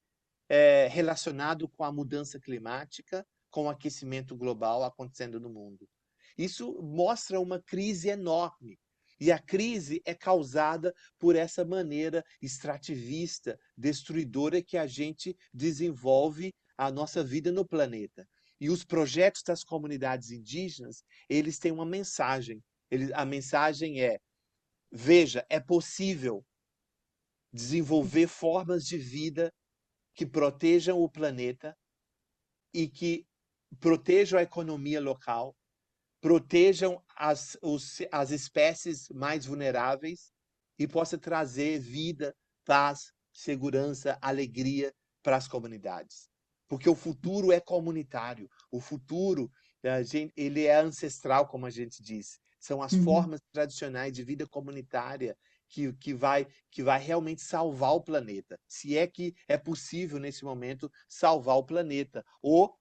relacionado com a mudança climática, com o aquecimento global acontecendo no mundo. Isso mostra uma crise enorme. E a crise é causada por essa maneira extrativista, destruidora que a gente desenvolve a nossa vida no planeta. E os projetos das comunidades indígenas, eles têm uma mensagem. A mensagem é: veja, é possível desenvolver formas de vida que protejam o planeta e que protejam a economia local, protejam as espécies mais vulneráveis e possa trazer vida, paz, segurança, alegria para as comunidades. Porque o futuro é comunitário, o futuro ele é ancestral, como a gente diz. São as Uhum. formas tradicionais de vida comunitária que vai realmente salvar o planeta. Se é que é possível, nesse momento, salvar o planeta ou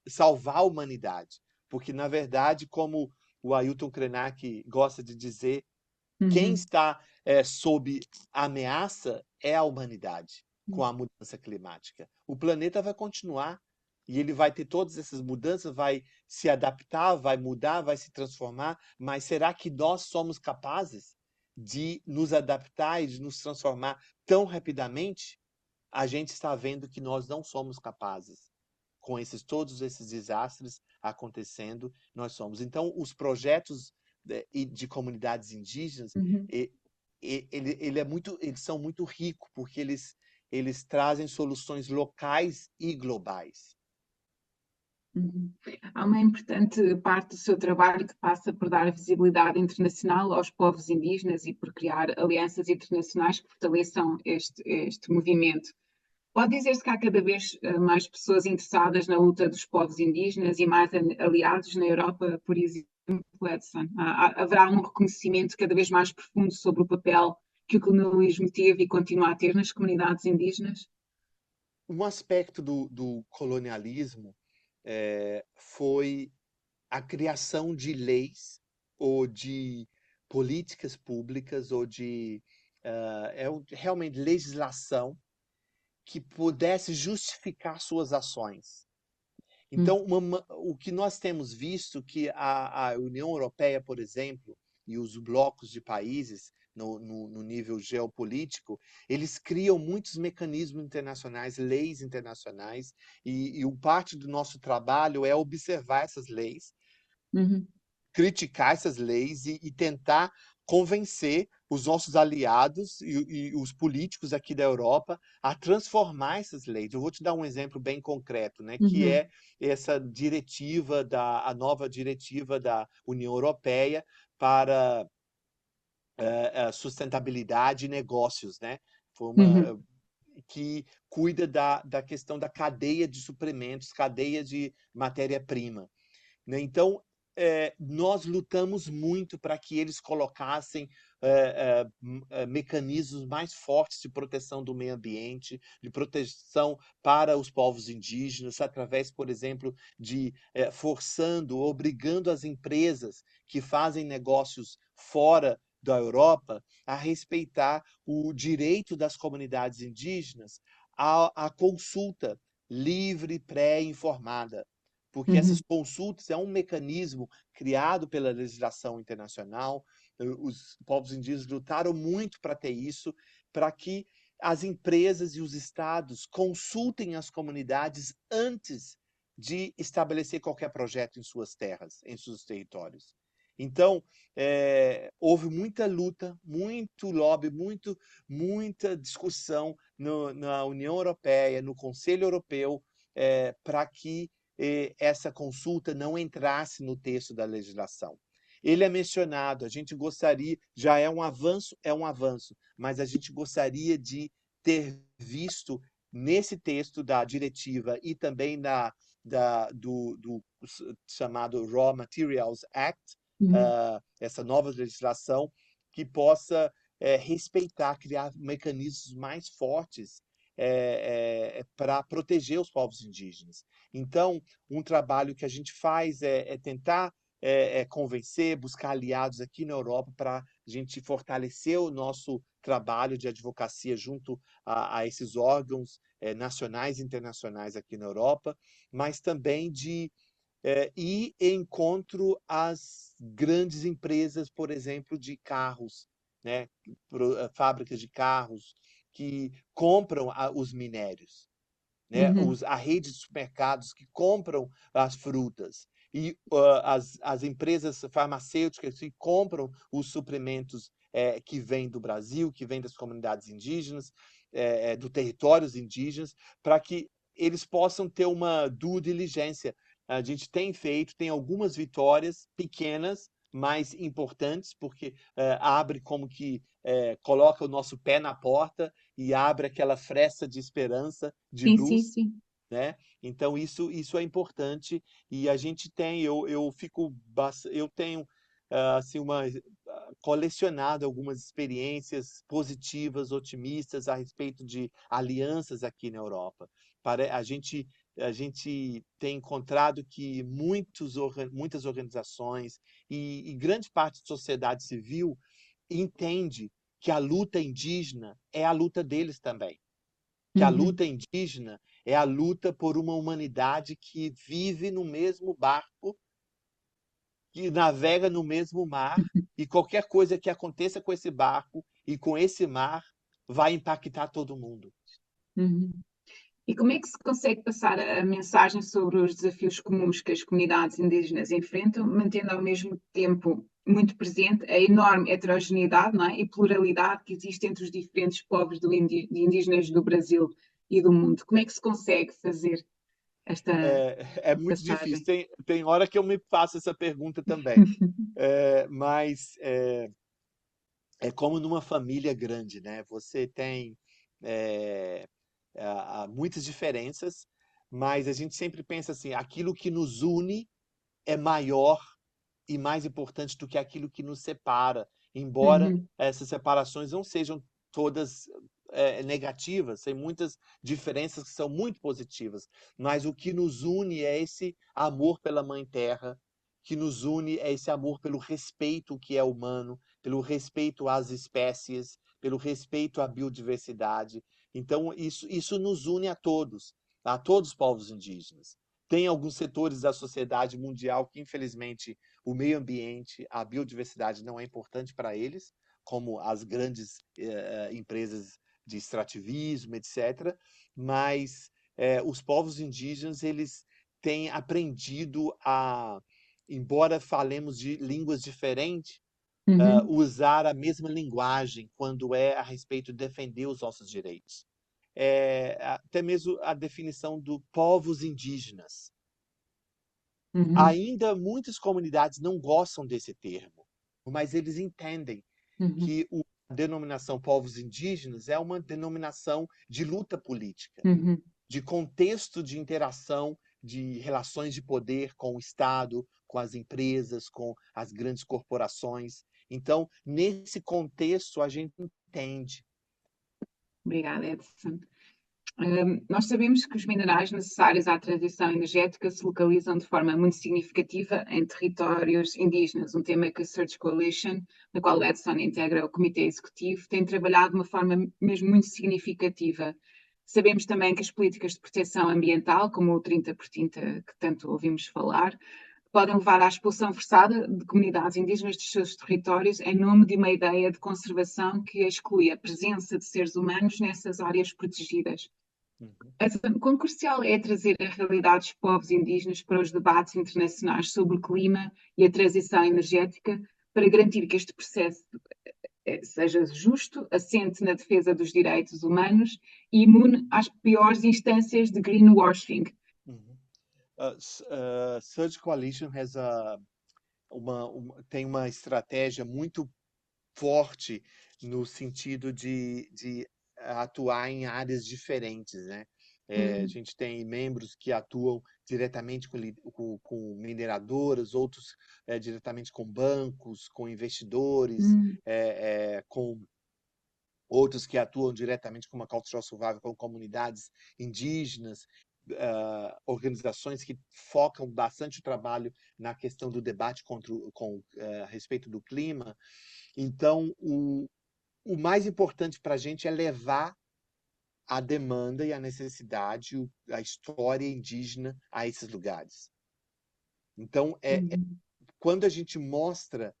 salvar a humanidade. Porque, na verdade, como o Ailton Krenak gosta de dizer, quem Uhum. está sob ameaça é a humanidade com a mudança climática. O planeta vai continuar e ele vai ter todas essas mudanças, vai se adaptar, vai mudar, vai se transformar, mas será que nós somos capazes de nos adaptar e de nos transformar tão rapidamente? A gente está vendo que nós não somos capazes com todos esses desastres acontecendo, nós somos. Então, os projetos de comunidades indígenas, Uhum. eles são muito ricos, porque eles trazem soluções locais e globais. Uhum. Há uma importante parte do seu trabalho que passa por dar visibilidade internacional aos povos indígenas e por criar alianças internacionais que fortaleçam este movimento. Pode dizer-se que há cada vez mais pessoas interessadas na luta dos povos indígenas e mais aliados na Europa, por exemplo, Edson. Haverá um reconhecimento cada vez mais profundo sobre o papel que o colonialismo teve e continua a ter nas comunidades indígenas? Um aspecto do colonialismo foi a criação de leis ou de políticas públicas ou de realmente legislação que pudesse justificar suas ações. Hum. Então, o que nós temos visto que a União Europeia, por exemplo, e os blocos de países no nível geopolítico, eles criam muitos mecanismos internacionais, leis internacionais, e parte do nosso trabalho é observar essas leis, Uhum. criticar essas leis e tentar convencer os nossos aliados e os políticos aqui da Europa a transformar essas leis. Eu vou te dar um exemplo bem concreto, né, que Uhum. é essa diretiva a nova diretiva da União Europeia para sustentabilidade e negócios, né? Foi Uhum. uma que cuida da questão da cadeia de suprimentos, cadeia de matéria-prima, né? Então, nós lutamos muito para que eles colocassem mecanismos mais fortes de proteção do meio ambiente, de proteção para os povos indígenas, através, por exemplo, de forçando, obrigando as empresas que fazem negócios fora da Europa a respeitar o direito das comunidades indígenas à consulta livre, pré-informada, porque essas Uhum. consultas é um mecanismo criado pela legislação internacional. Os povos indígenas lutaram muito para ter isso, para que as empresas e os estados consultem as comunidades antes de estabelecer qualquer projeto em suas terras, em seus territórios. Então, houve muita luta, muito lobby, muita discussão na União Europeia, no Conselho Europeu, para que essa consulta não entrasse no texto da legislação. Ele é mencionado, a gente gostaria, já é um avanço, mas a gente gostaria de ter visto nesse texto da diretiva e também do chamado Raw Materials Act, Uhum. essa nova legislação que possa respeitar, criar mecanismos mais fortes para proteger os povos indígenas. Então, um trabalho que a gente faz é tentar convencer, buscar aliados aqui na Europa para a gente fortalecer o nosso trabalho de advocacia junto a esses órgãos nacionais e internacionais aqui na Europa, mas também de ir em encontro às grandes empresas, por exemplo, de carros, né? Fábricas de carros que compram os minérios, né? Uhum. A rede de supermercados que compram as frutas e as empresas farmacêuticas que compram os suprimentos que vêm do Brasil, que vêm das comunidades indígenas, do territórios indígenas, para que eles possam ter uma due diligência. A gente tem feito, tem algumas vitórias pequenas, mas importantes, porque abre como que coloca o nosso pé na porta e abre aquela fresta de esperança, de Sim, sim, luz, sim. né? Então isso é importante e a gente tem, eu tenho assim colecionado algumas experiências positivas, otimistas a respeito de alianças aqui na Europa. A gente tem encontrado que muitas organizações e grande parte da sociedade civil entende que a luta indígena é a luta deles também, que a Uhum. luta indígena é a luta por uma humanidade que vive no mesmo barco, que navega no mesmo mar, e qualquer coisa que aconteça com esse barco e com esse mar vai impactar todo mundo. Uhum. E como é que se consegue passar a mensagem sobre os desafios comuns que as comunidades indígenas enfrentam, mantendo ao mesmo tempo muito presente a enorme heterogeneidade, não é? E pluralidade que existe entre os diferentes povos indígenas do Brasil e do mundo? Como é que se consegue fazer esta É muito difícil. passagem? Tem hora que eu me faço essa pergunta também. Mas é como numa família grande, né? Você tem eh, há muitas diferenças, mas a gente sempre pensa assim, aquilo que nos une é maior e mais importante do que aquilo que nos separa, embora Uhum. essas separações não sejam todas negativas, tem muitas diferenças que são muito positivas, mas o que nos une é esse amor pela Mãe Terra, que nos une é esse amor pelo respeito que é humano, pelo respeito às espécies, pelo respeito à biodiversidade. Então, isso nos une a todos os povos indígenas. Tem alguns setores da sociedade mundial que, infelizmente, o meio ambiente, a biodiversidade não é importante para eles, como as grandes empresas de extrativismo, etc. Mas os povos indígenas eles têm aprendido a, embora falemos de línguas diferentes, Uhum. usar a mesma linguagem quando é a respeito de defender os nossos direitos. Até mesmo a definição do povos indígenas. Uhum. Ainda muitas comunidades não gostam desse termo, mas eles entendem Uhum. que a denominação povos indígenas é uma denominação de luta política, Uhum. de contexto de interação, de relações de poder com o Estado, com as empresas, com as grandes corporações. Então, nesse contexto, a gente entende. Obrigada, Edson. Nós sabemos que os minerais necessários à transição energética se localizam de forma muito significativa em territórios indígenas, um tema que a Search Coalition, na qual o Edson integra o comitê executivo, tem trabalhado de uma forma mesmo muito significativa. Sabemos também que as políticas de proteção ambiental, como o 30 por 30 que tanto ouvimos falar, podem levar à expulsão forçada de comunidades indígenas dos seus territórios em nome de uma ideia de conservação que exclui a presença de seres humanos nessas áreas protegidas. Uhum. Quão crucial é trazer a realidade dos povos indígenas para os debates internacionais sobre o clima e a transição energética para garantir que este processo seja justo, assente na defesa dos direitos humanos e imune às piores instâncias de greenwashing? Uhum. Search Coalition tem uma estratégia muito forte no sentido de atuar em áreas diferentes, né? A gente tem membros que atuam diretamente com mineradoras, outros diretamente com bancos, com investidores, com outros que atuam diretamente com uma cultural survival, com comunidades indígenas, organizações que focam bastante o trabalho na questão do debate a respeito do clima. Então, o mais importante para a gente é levar a demanda e a necessidade, a história indígena a esses lugares. Então, quando a gente mostra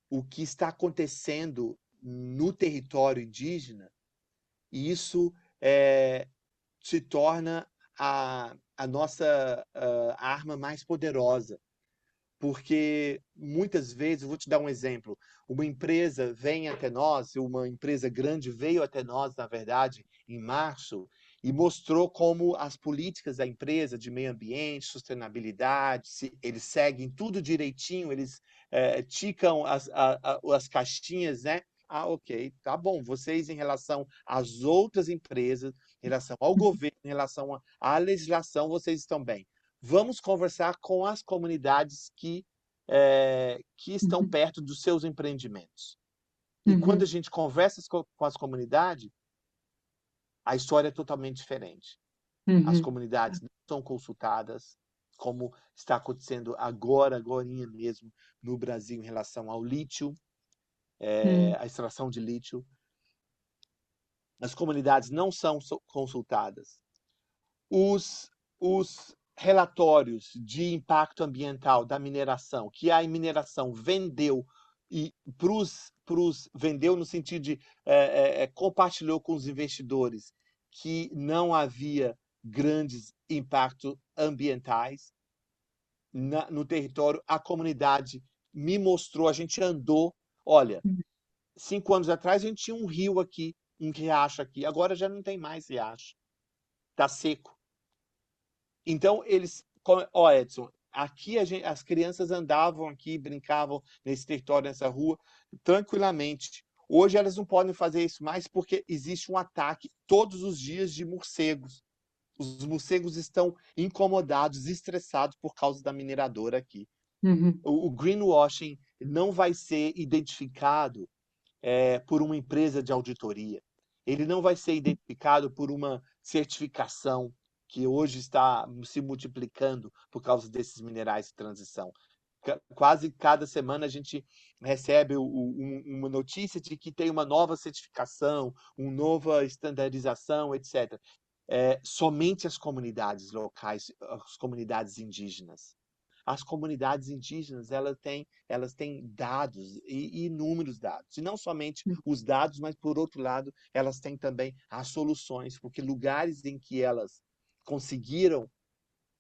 o que está acontecendo no território indígena, isso se torna a nossa arma mais poderosa. Porque muitas vezes, eu vou te dar um exemplo, uma empresa vem até nós, uma empresa grande veio até nós, na verdade, em março, e mostrou como as políticas da empresa de meio ambiente, sustentabilidade, eles seguem tudo direitinho, eles ticam as caixinhas, né? Ah, ok, tá bom. Vocês, em relação às outras empresas, em relação ao governo, em relação à legislação, vocês estão bem. Vamos conversar com as comunidades que estão perto dos seus empreendimentos. E quando a gente conversa com as comunidades, a história é totalmente diferente. As comunidades não são consultadas, como está acontecendo agorinha mesmo, no Brasil, em relação ao lítio, a extração de lítio. As comunidades não são consultadas. Os relatórios de impacto ambiental da mineração, que a mineração vendeu vendeu no sentido de compartilhou com os investidores que não havia grandes impactos ambientais no território. A comunidade me mostrou, a gente andou, olha, 5 anos atrás a gente tinha um rio aqui, um riacho aqui, agora já não tem mais riacho, está seco. Então, Edson, aqui as crianças andavam aqui, brincavam nesse território, nessa rua, tranquilamente. Hoje elas não podem fazer isso mais porque existe um ataque todos os dias de morcegos. Os morcegos estão incomodados, estressados por causa da mineradora aqui. O greenwashing não vai ser identificado por uma empresa de auditoria. Ele não vai ser identificado por uma certificação que hoje está se multiplicando por causa desses minerais de transição. Quase cada semana a gente recebe uma notícia de que tem uma nova certificação, uma nova estandarização, etc. Somente as comunidades locais, as comunidades indígenas. As comunidades indígenas elas têm dados e inúmeros dados. E não somente os dados, mas, por outro lado, elas têm também as soluções, porque lugares em que elas conseguiram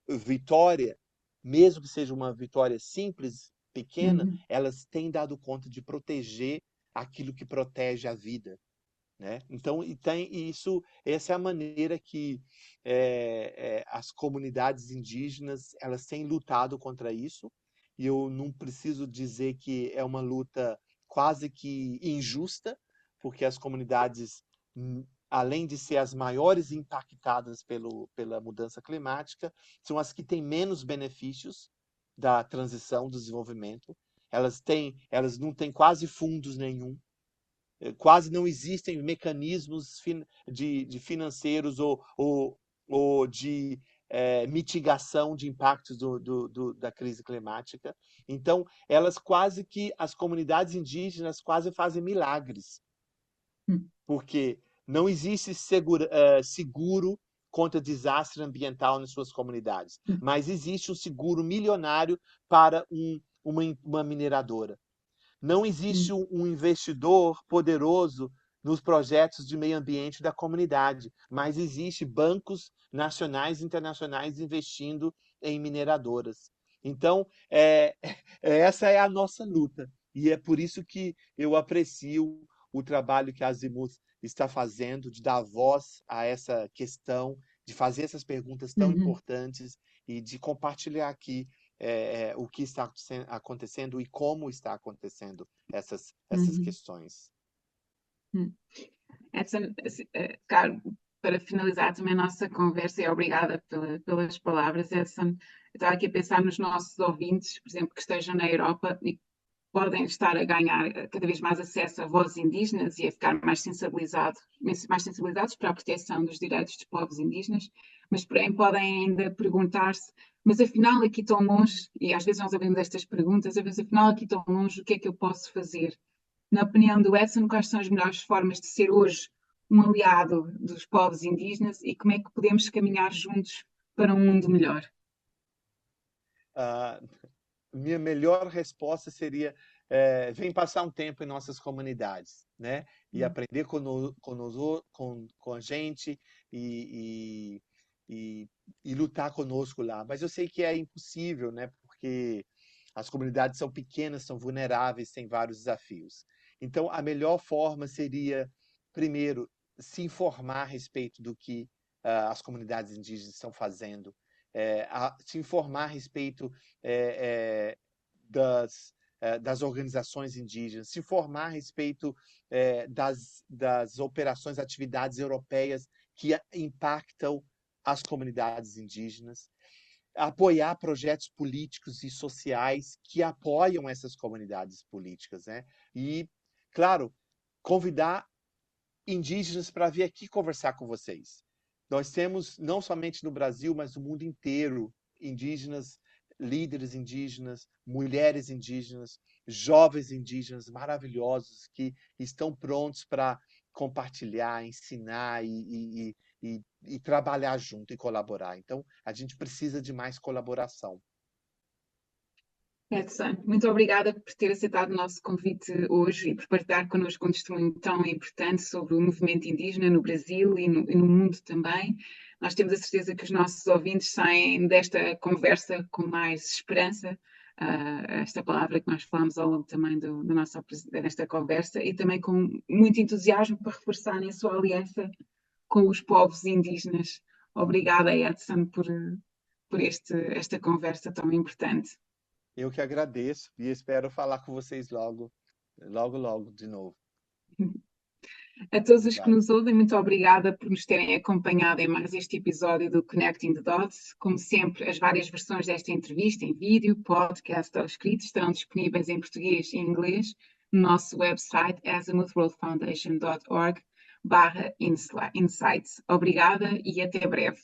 vitória, mesmo que seja uma vitória simples, pequena, elas têm dado conta de proteger aquilo que protege a vida. Né? Então, essa é a maneira que as comunidades indígenas elas têm lutado contra isso, e eu não preciso dizer que é uma luta quase que injusta, porque as comunidades, além de ser as maiores impactadas pela mudança climática, são as que têm menos benefícios da transição, do desenvolvimento. Elas não têm quase fundos nenhum. Quase não existem mecanismos de financeiros ou de mitigação de impactos da crise climática. Então, as comunidades indígenas quase fazem milagres, porque não existe seguro contra desastre ambiental nas suas comunidades, mas existe um seguro milionário para uma mineradora. Não existe um investidor poderoso nos projetos de meio ambiente da comunidade, mas existe bancos nacionais e internacionais investindo em mineradoras. Então, essa é a nossa luta. E é por isso que eu aprecio o trabalho que a Azimuth está fazendo, de dar voz a essa questão, de fazer essas perguntas tão importantes e de compartilhar aqui o que está acontecendo e como está acontecendo essas questões. Edson, cara, para finalizar também a nossa conversa, e obrigada pelas palavras, Edson. Eu estava aqui a pensar nos nossos ouvintes, por exemplo, que estejam na Europa e podem estar a ganhar cada vez mais acesso a vozes indígenas e a ficar mais sensibilizados para a proteção dos direitos dos povos indígenas, mas porém podem ainda perguntar-se, mas afinal aqui tão longe, e às vezes nós ouvimos estas perguntas, mas afinal aqui tão longe, o que é que eu posso fazer? Na opinião do Edson, quais são as melhores formas de ser hoje um aliado dos povos indígenas e como é que podemos caminhar juntos para um mundo melhor? Ah, minha melhor resposta seria vem passar um tempo em nossas comunidades, né? E aprender com a gente e lutar conosco lá. Mas eu sei que é impossível, né? Porque as comunidades são pequenas, são vulneráveis, têm vários desafios. Então, a melhor forma seria, primeiro, se informar a respeito do que as comunidades indígenas estão fazendo, se informar a respeito das organizações indígenas, se informar a respeito das operações, atividades europeias que impactam as comunidades indígenas, apoiar projetos políticos e sociais que apoiam essas comunidades políticas, né? E, claro, convidar indígenas para vir aqui conversar com vocês. Nós temos, não somente no Brasil, mas no mundo inteiro, indígenas, líderes indígenas, mulheres indígenas, jovens indígenas maravilhosos que estão prontos para compartilhar, ensinar e trabalhar junto e colaborar. Então, a gente precisa de mais colaboração. Edson, muito obrigada por ter aceitado o nosso convite hoje e por partilhar connosco um testemunho tão importante sobre o movimento indígena no Brasil e no mundo também. Nós temos a certeza que os nossos ouvintes saem desta conversa com mais esperança, esta palavra que nós falamos ao longo também desta conversa, e também com muito entusiasmo para reforçarem a sua aliança com os povos indígenas. Obrigada, Edson, por esta conversa tão importante. Eu que agradeço e espero falar com vocês logo, logo, logo de novo. A todos os que nos ouvem, muito obrigada por nos terem acompanhado em mais este episódio do Connecting the Dots. Como sempre, as várias versões desta entrevista em vídeo, podcast ou escrito estarão disponíveis em português e inglês no nosso website azimuthworldfoundation.org/insights. Obrigada e até breve.